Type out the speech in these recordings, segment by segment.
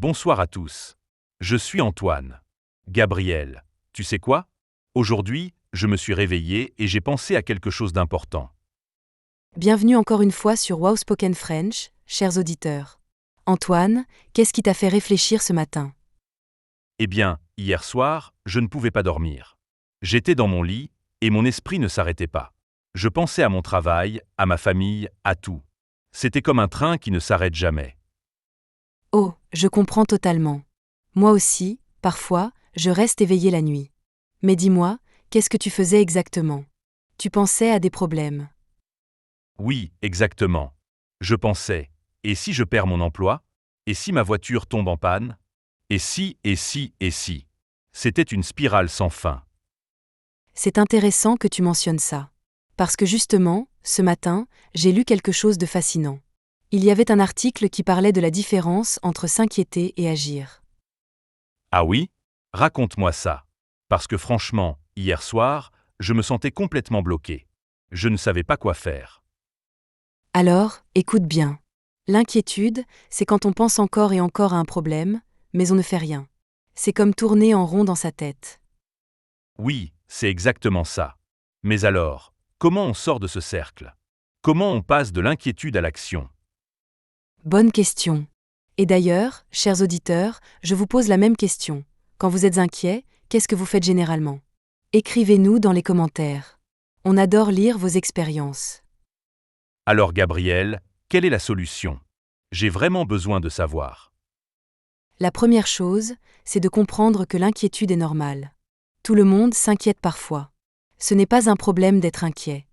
Bonsoir à tous. Je suis Antoine. Gabriel, tu sais quoi? Aujourd'hui, je me suis réveillé et j'ai pensé à quelque chose d'important. Bienvenue encore une fois sur Wow Spoken French, chers auditeurs. Antoine, qu'est-ce qui t'a fait réfléchir ce matin? Eh bien, hier soir, je ne pouvais pas dormir. J'étais dans mon lit et mon esprit ne s'arrêtait pas. Je pensais à mon travail, à ma famille, à tout. C'était comme un train qui ne s'arrête jamais. Oh, je comprends totalement. Moi aussi, parfois, je reste éveillé la nuit. Mais dis-moi, qu'est-ce que tu faisais exactement? Tu pensais à des problèmes. Oui, exactement. Je pensais, et si je perds mon emploi? Et si ma voiture tombe en panne? Et si? C'était une spirale sans fin. C'est intéressant que tu mentionnes ça. Parce que justement, ce matin, j'ai lu quelque chose de fascinant. Il y avait un article qui parlait de la différence entre s'inquiéter et agir. Ah oui? Raconte-moi ça. Parce que franchement, hier soir, je me sentais complètement bloqué. Je ne savais pas quoi faire. Alors, écoute bien. L'inquiétude, c'est quand on pense encore et encore à un problème, mais on ne fait rien. C'est comme tourner en rond dans sa tête. Oui, c'est exactement ça. Mais alors, comment on sort de ce cercle? Comment on passe de l'inquiétude à l'action? Bonne question. Et d'ailleurs, chers auditeurs, je vous pose la même question. Quand vous êtes inquiet, qu'est-ce que vous faites généralement? Écrivez-nous dans les commentaires. On adore lire vos expériences. Alors Gabriel, quelle est la solution? J'ai vraiment besoin de savoir. La première chose, c'est de comprendre que l'inquiétude est normale. Tout le monde s'inquiète parfois. Ce n'est pas un problème d'être inquiet.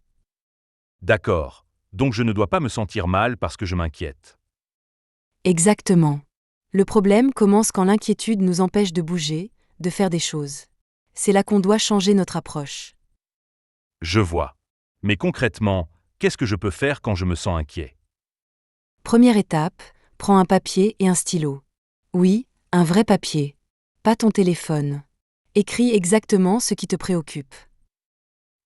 D'accord. Donc je ne dois pas me sentir mal parce que je m'inquiète. Exactement. Le problème commence quand l'inquiétude nous empêche de bouger, de faire des choses. C'est là qu'on doit changer notre approche. Je vois. Mais concrètement, qu'est-ce que je peux faire quand je me sens inquiet? Première étape, prends un papier et un stylo. Oui, un vrai papier. Pas ton téléphone. Écris exactement ce qui te préoccupe.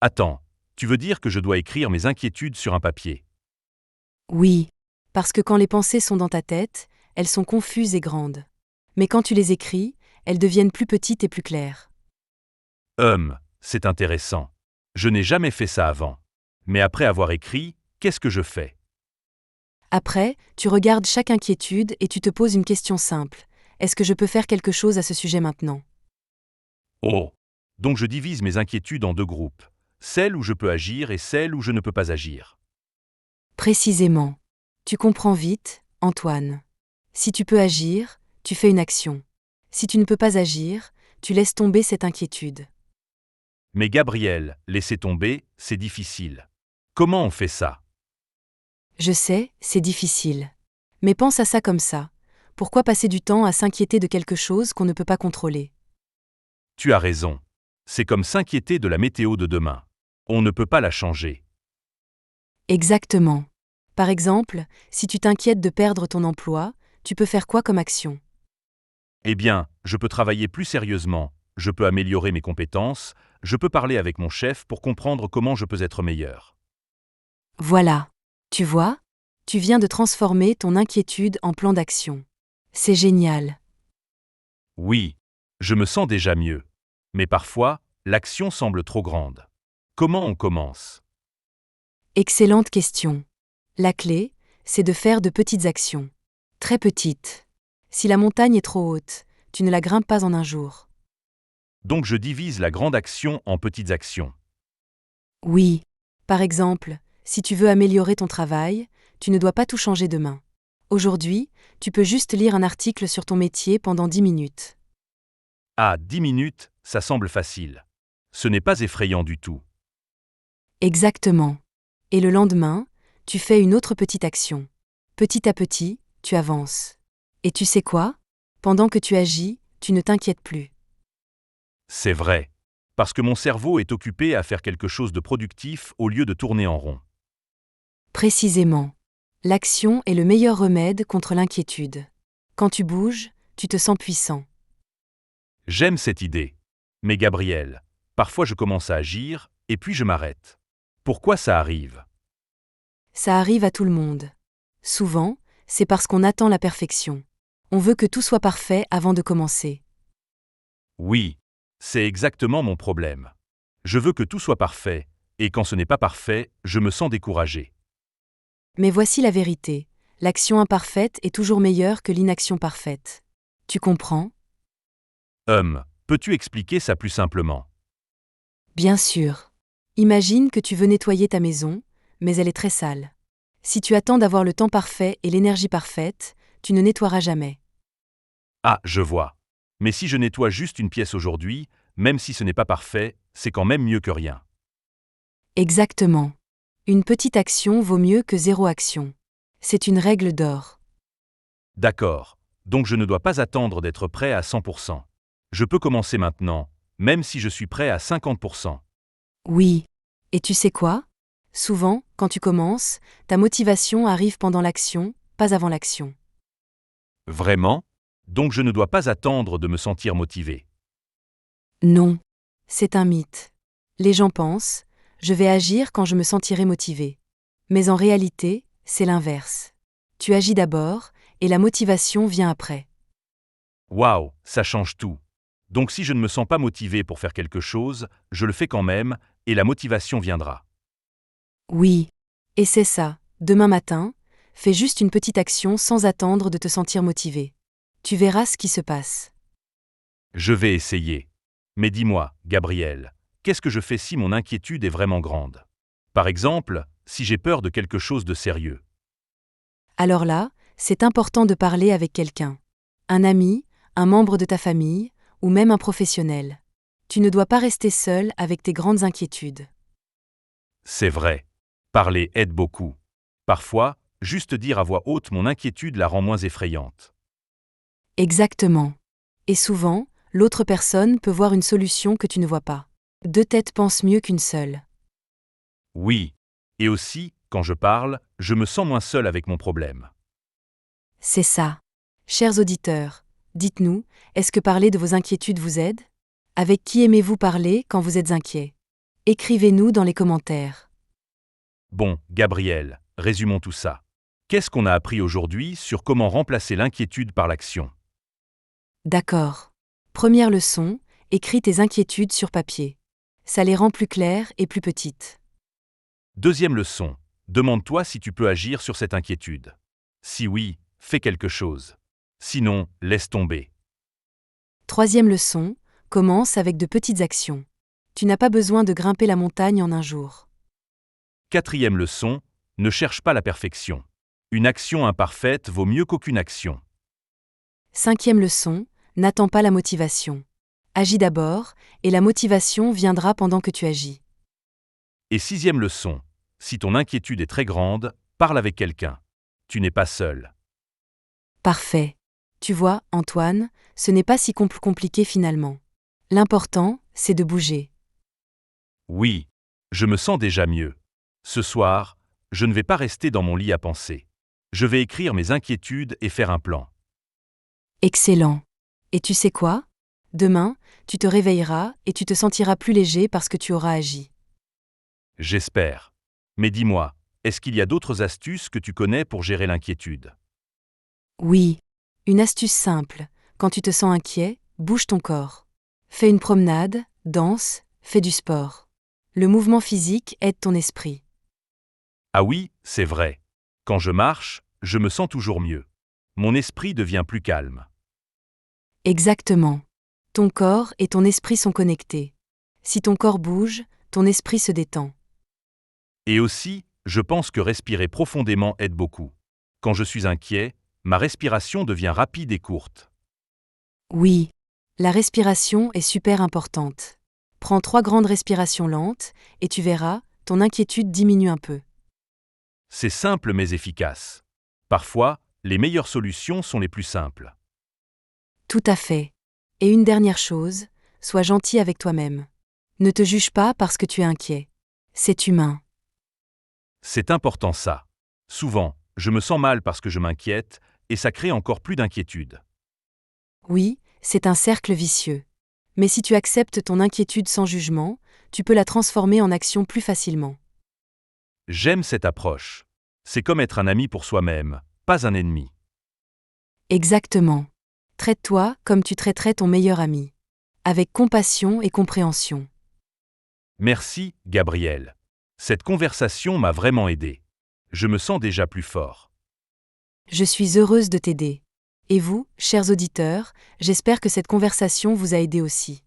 Attends, tu veux dire que je dois écrire mes inquiétudes sur un papier? Oui, parce que quand les pensées sont dans ta tête, elles sont confuses et grandes. Mais quand tu les écris, elles deviennent plus petites et plus claires. C'est intéressant. Je n'ai jamais fait ça avant. Mais après avoir écrit, qu'est-ce que je fais? Après, tu regardes chaque inquiétude et tu te poses une question simple. Est-ce que je peux faire quelque chose à ce sujet maintenant? Oh! Donc je divise mes inquiétudes en deux groupes. Celles où je peux agir et celles où je ne peux pas agir. Précisément. Tu comprends vite, Antoine. Si tu peux agir, tu fais une action. Si tu ne peux pas agir, tu laisses tomber cette inquiétude. Mais Gabriel, laisser tomber, c'est difficile. Comment on fait ça? Je sais, c'est difficile. Mais pense à ça comme ça. Pourquoi passer du temps à s'inquiéter de quelque chose qu'on ne peut pas contrôler? Tu as raison. C'est comme s'inquiéter de la météo de demain. On ne peut pas la changer. Exactement. Par exemple, si tu t'inquiètes de perdre ton emploi, tu peux faire quoi comme action? Eh bien, je peux travailler plus sérieusement, je peux améliorer mes compétences, je peux parler avec mon chef pour comprendre comment je peux être meilleur. Voilà. Tu vois? Tu viens de transformer ton inquiétude en plan d'action. C'est génial. Oui, je me sens déjà mieux. Mais parfois, l'action semble trop grande. Comment on commence? Excellente question. La clé, c'est de faire de petites actions. Très petites. Si la montagne est trop haute, tu ne la grimpes pas en un jour. Donc je divise la grande action en petites actions. Oui. Par exemple, si tu veux améliorer ton travail, tu ne dois pas tout changer demain. Aujourd'hui, tu peux juste lire un article sur ton métier pendant 10 minutes. Ah, 10 minutes, ça semble facile. Ce n'est pas effrayant du tout. Exactement. Et le lendemain, tu fais une autre petite action. Petit à petit, tu avances. Et tu sais quoi? Pendant que tu agis, tu ne t'inquiètes plus. C'est vrai. Parce que mon cerveau est occupé à faire quelque chose de productif au lieu de tourner en rond. Précisément. L'action est le meilleur remède contre l'inquiétude. Quand tu bouges, tu te sens puissant. J'aime cette idée. Mais Gabriel, parfois je commence à agir, et puis je m'arrête. Pourquoi ça arrive? Ça arrive à tout le monde. Souvent, c'est parce qu'on attend la perfection. On veut que tout soit parfait avant de commencer. Oui, c'est exactement mon problème. Je veux que tout soit parfait, et quand ce n'est pas parfait, je me sens découragé. Mais voici la vérité. L'action imparfaite est toujours meilleure que l'inaction parfaite. Tu comprends? Peux-tu expliquer ça plus simplement? Bien sûr. Imagine que tu veux nettoyer ta maison, mais elle est très sale. Si tu attends d'avoir le temps parfait et l'énergie parfaite, tu ne nettoieras jamais. Ah, je vois. Mais si je nettoie juste une pièce aujourd'hui, même si ce n'est pas parfait, c'est quand même mieux que rien. Exactement. Une petite action vaut mieux que zéro action. C'est une règle d'or. D'accord. Donc je ne dois pas attendre d'être prêt à 100%. Je peux commencer maintenant, même si je suis prêt à 50%. Oui. Et tu sais quoi? Souvent, quand tu commences, ta motivation arrive pendant l'action, pas avant l'action. Vraiment? Donc je ne dois pas attendre de me sentir motivé. Non. C'est un mythe. Les gens pensent, je vais agir quand je me sentirai motivé. Mais en réalité, c'est l'inverse. Tu agis d'abord, et la motivation vient après. Waouh, ça change tout. Donc si je ne me sens pas motivé pour faire quelque chose, je le fais quand même, et la motivation viendra. Oui. Et c'est ça, demain matin, fais juste une petite action sans attendre de te sentir motivé. Tu verras ce qui se passe. Je vais essayer. Mais dis-moi, Gabriel, qu'est-ce que je fais si mon inquiétude est vraiment grande? Par exemple, si j'ai peur de quelque chose de sérieux. Alors là, c'est important de parler avec quelqu'un. Un ami, un membre de ta famille, ou même un professionnel. Tu ne dois pas rester seul avec tes grandes inquiétudes. C'est vrai. Parler aide beaucoup. Parfois, juste dire à voix haute mon inquiétude la rend moins effrayante. Exactement. Et souvent, l'autre personne peut voir une solution que tu ne vois pas. Deux têtes pensent mieux qu'une seule. Oui. Et aussi, quand je parle, je me sens moins seul avec mon problème. C'est ça. Chers auditeurs, dites-nous, est-ce que parler de vos inquiétudes vous aide? Avec qui aimez-vous parler quand vous êtes inquiet? Écrivez-nous dans les commentaires. Bon, Gabriel, résumons tout ça. Qu'est-ce qu'on a appris aujourd'hui sur comment remplacer l'inquiétude par l'action? D'accord. Première leçon, écris tes inquiétudes sur papier. Ça les rend plus claires et plus petites. Deuxième leçon, demande-toi si tu peux agir sur cette inquiétude. Si oui, fais quelque chose. Sinon, laisse tomber. Troisième leçon, commence avec de petites actions. Tu n'as pas besoin de grimper la montagne en un jour. Quatrième leçon, ne cherche pas la perfection. Une action imparfaite vaut mieux qu'aucune action. Cinquième leçon, n'attends pas la motivation. Agis d'abord, et la motivation viendra pendant que tu agis. Et sixième leçon, si ton inquiétude est très grande, parle avec quelqu'un. Tu n'es pas seul. Parfait. Tu vois, Antoine, ce n'est pas si compliqué finalement. L'important, c'est de bouger. Oui, je me sens déjà mieux. Ce soir, je ne vais pas rester dans mon lit à penser. Je vais écrire mes inquiétudes et faire un plan. Excellent. Et tu sais quoi? Demain, tu te réveilleras et tu te sentiras plus léger parce que tu auras agi. J'espère. Mais dis-moi, est-ce qu'il y a d'autres astuces que tu connais pour gérer l'inquiétude? Oui. Une astuce simple. Quand tu te sens inquiet, bouge ton corps. Fais une promenade, danse, fais du sport. Le mouvement physique aide ton esprit. Ah oui, c'est vrai. Quand je marche, je me sens toujours mieux. Mon esprit devient plus calme. Exactement. Ton corps et ton esprit sont connectés. Si ton corps bouge, ton esprit se détend. Et aussi, je pense que respirer profondément aide beaucoup. Quand je suis inquiet, ma respiration devient rapide et courte. Oui. La respiration est super importante. Prends 3 grandes respirations lentes, et tu verras, ton inquiétude diminue un peu. C'est simple mais efficace. Parfois, les meilleures solutions sont les plus simples. Tout à fait. Et une dernière chose, sois gentil avec toi-même. Ne te juge pas parce que tu es inquiet. C'est humain. C'est important ça. Souvent, je me sens mal parce que je m'inquiète, et ça crée encore plus d'inquiétude. Oui, c'est un cercle vicieux. Mais si tu acceptes ton inquiétude sans jugement, tu peux la transformer en action plus facilement. J'aime cette approche. C'est comme être un ami pour soi-même, pas un ennemi. Exactement. Traite-toi comme tu traiterais ton meilleur ami. Avec compassion et compréhension. Merci, Gabriel. Cette conversation m'a vraiment aidé. Je me sens déjà plus fort. Je suis heureuse de t'aider. Et vous, chers auditeurs, j'espère que cette conversation vous a aidé aussi.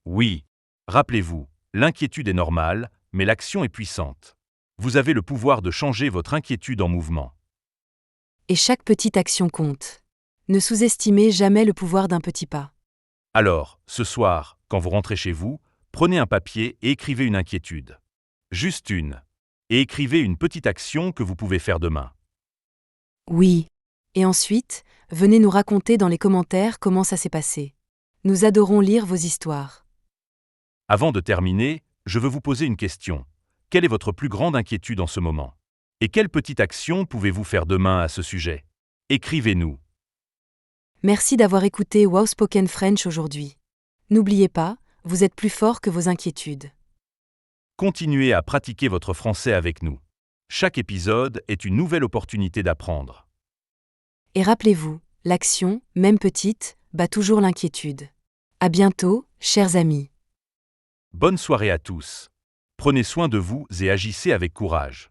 Oui. Rappelez-vous, l'inquiétude est normale, mais l'action est puissante. Vous avez le pouvoir de changer votre inquiétude en mouvement. Et chaque petite action compte. Ne sous-estimez jamais le pouvoir d'un petit pas. Alors, ce soir, quand vous rentrez chez vous, prenez un papier et écrivez une inquiétude. Juste une. Et écrivez une petite action que vous pouvez faire demain. Oui. Et ensuite, venez nous raconter dans les commentaires comment ça s'est passé. Nous adorons lire vos histoires. Avant de terminer, je veux vous poser une question. Quelle est votre plus grande inquiétude en ce moment? Et quelle petite action pouvez-vous faire demain à ce sujet? Écrivez-nous. Merci d'avoir écouté Wow Spoken French aujourd'hui. N'oubliez pas, vous êtes plus fort que vos inquiétudes. Continuez à pratiquer votre français avec nous. Chaque épisode est une nouvelle opportunité d'apprendre. Et rappelez-vous, l'action, même petite, bat toujours l'inquiétude. À bientôt, chers amis. Bonne soirée à tous. Prenez soin de vous et agissez avec courage.